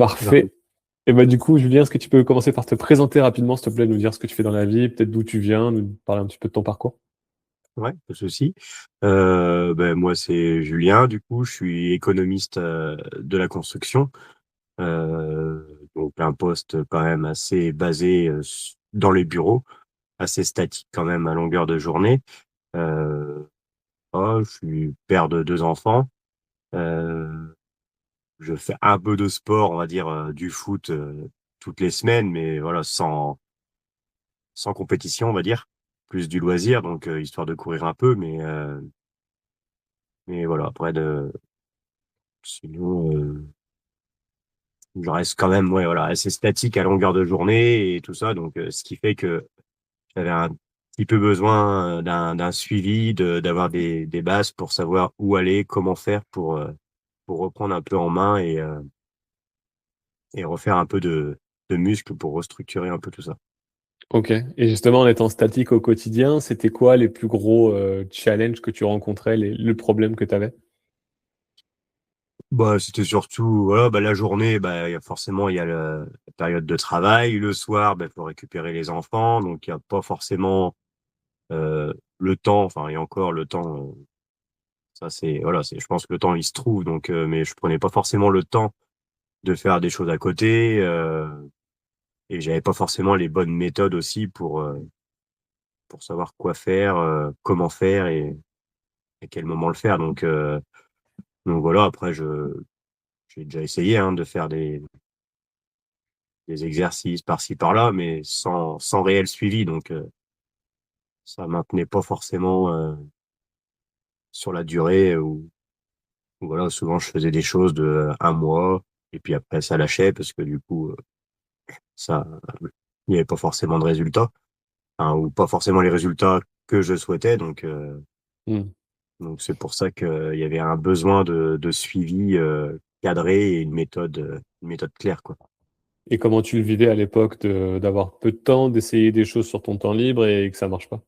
Parfait. J'arrive. Et bah, du coup, Julien, est-ce que tu peux commencer par te présenter rapidement, s'il te plaît, nous dire ce que tu fais dans la vie, peut-être d'où tu viens, nous parler un petit peu de ton parcours? Ouais, pas de souci. Moi, c'est Julien, du coup, je suis économiste, de la construction, donc un poste quand même assez basé, dans les bureaux, assez statique quand même à longueur de journée. Heu, je suis père de 2 enfants, heu, je fais un peu de sport, on va dire, du foot, toutes les semaines, mais voilà, sans compétition, on va dire. Plus du loisir, donc histoire de courir un peu, mais voilà, après de sinon, je reste quand même, ouais, voilà, assez statique à longueur de journée et tout ça, donc ce qui fait que j'avais un petit peu besoin, d'un suivi, d'avoir des bases pour savoir où aller, comment faire pour reprendre un peu en main et refaire un peu de muscle pour restructurer un peu tout ça. OK, et justement, en étant statique au quotidien, c'était quoi les plus gros, challenges que tu rencontrais, le problème que tu avais? Bah, c'était surtout, voilà, bah, la journée, bah, il y a la période de travail. Le soir, bah, il faut récupérer les enfants, donc il y a pas forcément, le temps, enfin et encore le temps, ça c'est voilà, c'est je pense que le temps il se trouve donc mais je prenais pas forcément le temps de faire des choses à côté, et j'avais pas forcément les bonnes méthodes aussi pour savoir quoi faire, comment faire et à quel moment le faire donc voilà, après j'ai déjà essayé, hein, de faire des exercices par-ci par-là, mais sans réel suivi donc ça maintenait pas forcément, sur la durée où voilà, souvent je faisais des choses de, 1 mois et puis après ça lâchait parce que du coup, ça il y avait pas forcément de résultats, enfin ou pas forcément les résultats que je souhaitais Mmh. donc c'est pour ça qu'il y avait un besoin de suivi, cadré et une méthode claire, quoi. Et comment tu le vivais à l'époque d'avoir peu de temps, d'essayer des choses sur ton temps libre et que ça marche pas?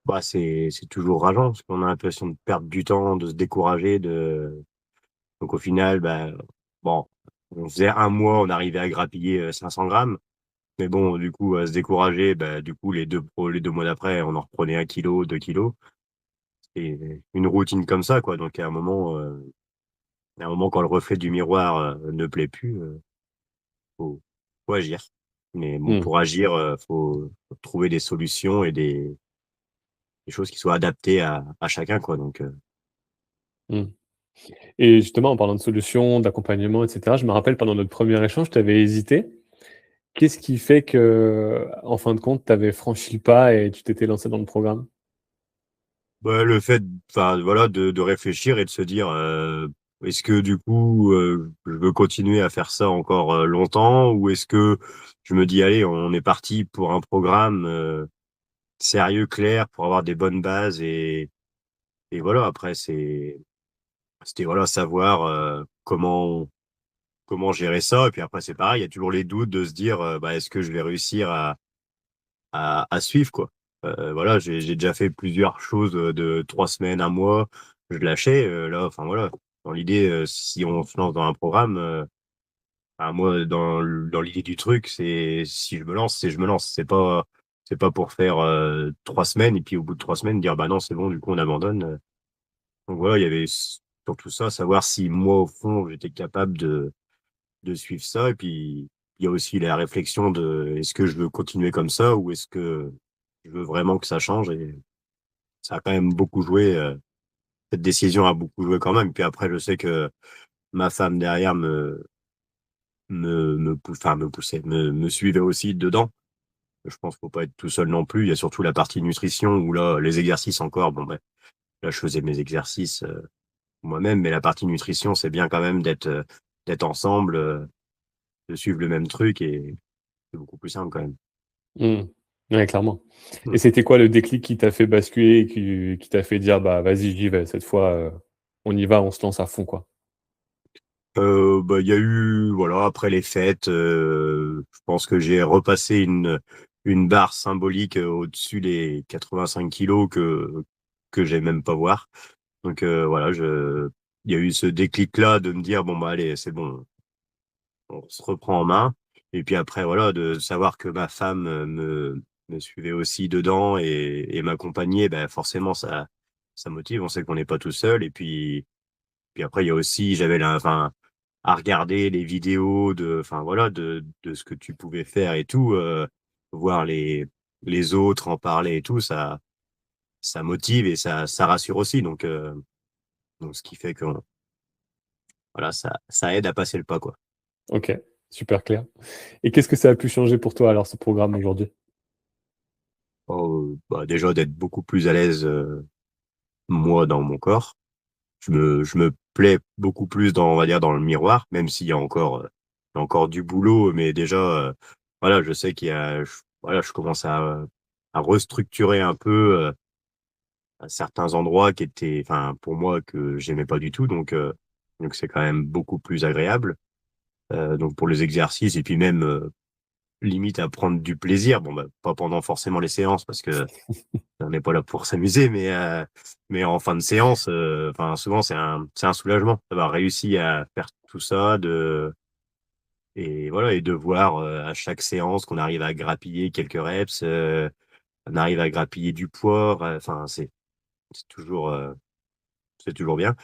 Bah, c'est toujours rageant parce qu'on a l'impression de perdre du temps, de se décourager, de donc au final, bah, bon, on faisait un mois, on arrivait à grappiller, 500 grammes. Mais bon, du coup, à se décourager, bah, du coup, les 2 mois d'après, on en reprenait 1 kg, 2 kilos et une routine comme ça, quoi. Donc à un moment, quand le reflet du miroir, ne plaît plus, faut faut agir. Mais bon, Mmh. pour agir, faut trouver des solutions et des choses qui soient adaptées à chacun, quoi. Mmh. Et justement, en parlant de solutions, d'accompagnement et cetera, je me rappelle pendant notre premier échange, tu avais hésité. Qu'est-ce qui fait que, en fin de compte, tu avais franchi le pas et tu t'étais lancé dans le programme? Bah, le fait, enfin, voilà, de réfléchir et de se dire, «Est-ce que du coup, je veux continuer à faire ça encore, longtemps? Ou est-ce que je me dis: "Allez, on est parti pour un programme, sérieux, clair, pour avoir des bonnes bases"» et voilà, après c'était, voilà, savoir, comment gérer ça et puis après c'est pareil, il y a toujours les doutes de se dire, «Bah, est-ce que je vais réussir à suivre, quoi. Voilà, j'ai déjà fait plusieurs choses, de 3 semaines, un mois, je lâchais, là, enfin voilà, dans l'idée, si on se lance dans un programme, enfin moi dans l'idée du truc, c'est si je me lance, c'est je me lance. C'est pas pour faire, 3 semaines et puis au bout de 3 semaines dire: «Bah non, c'est bon, du coup on abandonne», donc voilà, il y avait surtout ça, savoir si moi au fond j'étais capable de suivre ça et puis il y a aussi la réflexion de: «Est-ce que je veux continuer comme ça ou est-ce que je veux vraiment que ça change?» et ça a quand même beaucoup joué, cette décision a beaucoup joué quand même. Puis après je sais que ma femme derrière me poussait, me suivait aussi dedans. Je pense qu'il faut pas être tout seul non plus. Il y a surtout la partie nutrition où là, les exercices encore, bon, bah, là je faisais mes exercices, moi-même, mais la partie nutrition, c'est bien quand même d'être ensemble, de suivre le même truc et c'est beaucoup plus simple quand même. Mmh. Ouais, clairement. Et Mmh. c'était quoi le déclic qui t'a fait basculer et qui t'a fait dire: «Bah, vas-y, j'y vais, cette fois, on y va, on se lance à fond, quoi»? Bah, il y a eu voilà, après les fêtes, je pense que j'ai repassé une barre symbolique, au-dessus des 85 kilos que j'aime même pas voir. Voilà, je il y a eu ce déclic-là de me dire: «Bon, bah, allez, c'est bon, on se reprend en main. Et puis après, voilà, de savoir que ma femme me suivait aussi dedans et m'accompagnait, ben forcément, ça motive. On sait qu'on n'est pas tout seul. Et puis après, il y a aussi, enfin, à regarder les vidéos enfin voilà, de ce que tu pouvais faire et tout, voir les autres en parler et tout, ça motive et ça rassure aussi. Donc ce qui fait que, voilà, ça aide à passer le pas, quoi. OK, super clair. Et qu'est-ce que ça a pu changer pour toi alors ce programme aujourd'hui? Oh, bah, déjà d'être beaucoup plus à l'aise, moi, dans mon corps. Je me plais beaucoup plus dans, on va dire, dans le miroir, même s'il y a encore du boulot, mais déjà, voilà, je sais voilà, je commence à restructurer un peu, à certains endroits qui étaient, enfin, pour moi, que j'aimais pas du tout, donc c'est quand même beaucoup plus agréable. Donc pour les exercices et puis même, limite à prendre du plaisir. Bon, bah, pas pendant forcément les séances parce que on n'est pas là pour s'amuser, mais en fin de séance, enfin, souvent, c'est un soulagement d'avoir réussi à faire tout ça, et voilà, et de voir, à chaque séance qu'on arrive à grappiller quelques reps, on arrive à grappiller du poids, enfin, c'est toujours, c'est toujours bien.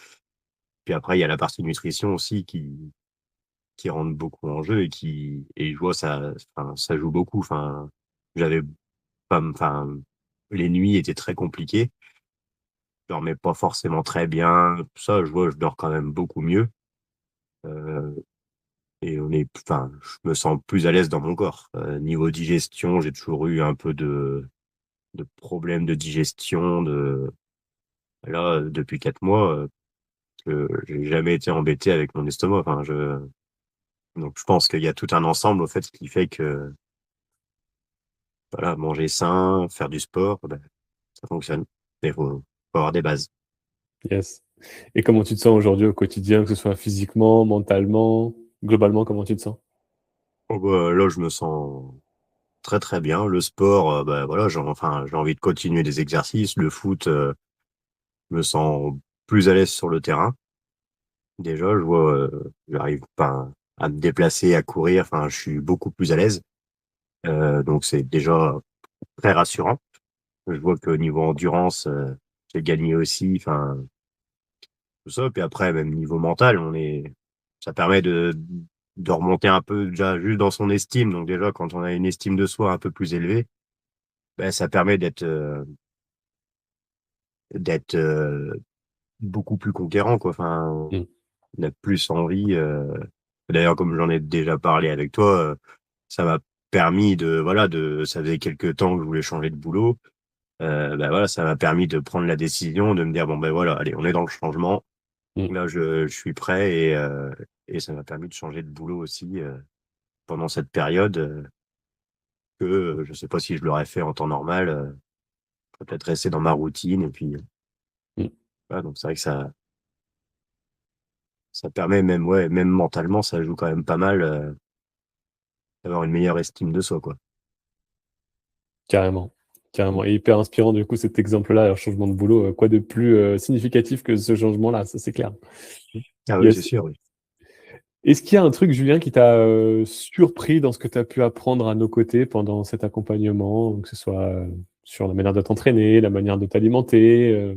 Puis après, il y a la partie nutrition aussi qui rentre beaucoup en jeu et je vois ça, enfin, ça joue beaucoup. Enfin, j'avais enfin, les nuits étaient très compliquées. Je dormais pas forcément très bien. Ça, je vois, je dors quand même beaucoup mieux. Euh, et enfin, je me sens plus à l'aise dans mon corps. Niveau digestion, j'ai toujours eu un peu de problèmes de digestion. Là, depuis 4 mois, j'ai jamais été embêté avec mon estomac. Enfin, donc je pense qu'il y a tout un ensemble au fait qui fait que, voilà, manger sain, faire du sport, ben, ça fonctionne. Mais faut avoir des bases. Yes. Et comment tu te sens aujourd'hui au quotidien, que ce soit physiquement, mentalement, globalement, comment tu te sens? Oh, bah, là, je me sens très, très bien. Le sport, bah, voilà, enfin, j'ai envie de continuer des exercices. Le foot, je me sens plus à l'aise sur le terrain. Déjà, je vois, j'arrive pas à me déplacer, à courir. Enfin, je suis beaucoup plus à l'aise. Donc c'est déjà très rassurant. Je vois qu'au niveau endurance, j'ai gagné aussi. Enfin, tout ça. Puis après, même niveau mental, ça permet de remonter un peu déjà juste dans son estime. Donc déjà, quand on a une estime de soi un peu plus élevée, ben, ça permet d'être beaucoup plus conquérant, quoi. Enfin, Mmh. on a plus envie. D'ailleurs, comme j'en ai déjà parlé avec toi, ça m'a permis voilà, ça faisait quelques temps que je voulais changer de boulot. Ben voilà, ça m'a permis de prendre la décision, de me dire bon ben voilà, allez, on est dans le changement. Mmh. Là, je suis prêt et ça m'a permis de changer de boulot aussi, pendant cette période, que je sais pas si je l'aurais fait en temps normal. Peut-être rester dans ma routine et puis, Mmh. voilà, donc c'est vrai que ça permet même, ouais, même mentalement, ça joue quand même pas mal, d'avoir une meilleure estime de soi, quoi. Carrément, Mmh. carrément et hyper inspirant du coup cet exemple-là, un changement de boulot, quoi de plus, significatif que ce changement-là, ça c'est clair. Ah oui, c'est Yes. sûr, oui. Est-ce qu'il y a un truc, Julien, qui t'a, surpris dans ce que tu as pu apprendre à nos côtés pendant cet accompagnement? Que ce soit, sur la manière de t'entraîner, la manière de t'alimenter,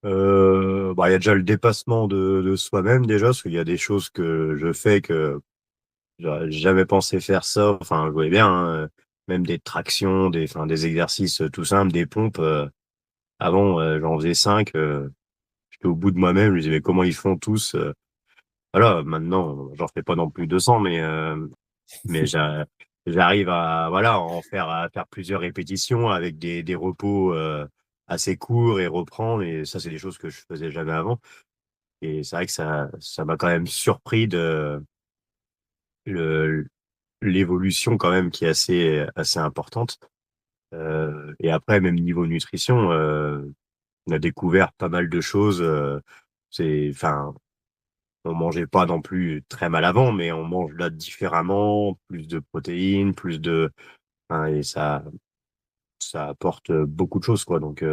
Bah, il y a déjà le dépassement de soi-même déjà, parce qu'il y a des choses que je fais que j'aurais jamais pensé faire ça. Enfin, je voyais bien, hein, même des tractions, enfin, des exercices, tout simples, des pompes, avant, j'en faisais 5, j'étais au bout de moi-même, je me disais: «Mais comment ils font tous?» Voilà, maintenant, j'en fais pas non plus 200, mais j'arrive à, voilà, à faire plusieurs répétitions avec des repos, assez courts et reprendre, et ça, c'est des choses que je faisais jamais avant. Et c'est vrai que ça m'a quand même surpris de le l'évolution quand même qui est assez importante. Et après, même niveau nutrition, on a découvert pas mal de choses. Enfin, on mangeait pas non plus très mal avant, mais on mange là différemment, plus de protéines, enfin, et ça apporte beaucoup de choses, quoi. Donc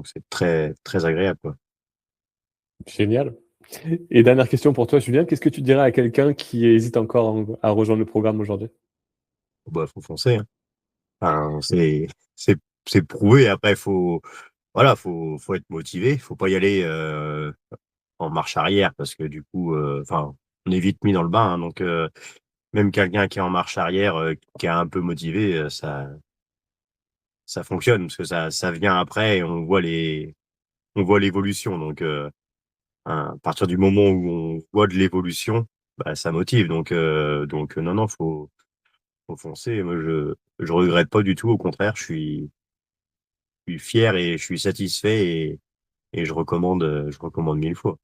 c'est très, très agréable, quoi. génial. Et dernière question pour toi, Julien, qu'est-ce que tu dirais à quelqu'un qui hésite encore à rejoindre le programme aujourd'hui? Bah, faut foncer, hein. Enfin, c'est c'est prouvé. Après, voilà, faut être motivé. Faut pas y aller en marche arrière parce que du coup, enfin, on est vite mis dans le bain, hein. Donc, même quelqu'un qui est en marche arrière, qui est un peu motivé, ça fonctionne parce que ça vient après et on voit l'évolution. Donc, à partir du moment où on voit de l'évolution, bah, ça motive. Donc, non, non, faut foncer. Moi, je regrette pas du tout. Au contraire, je suis fier et je suis satisfait et je recommande 1000 fois.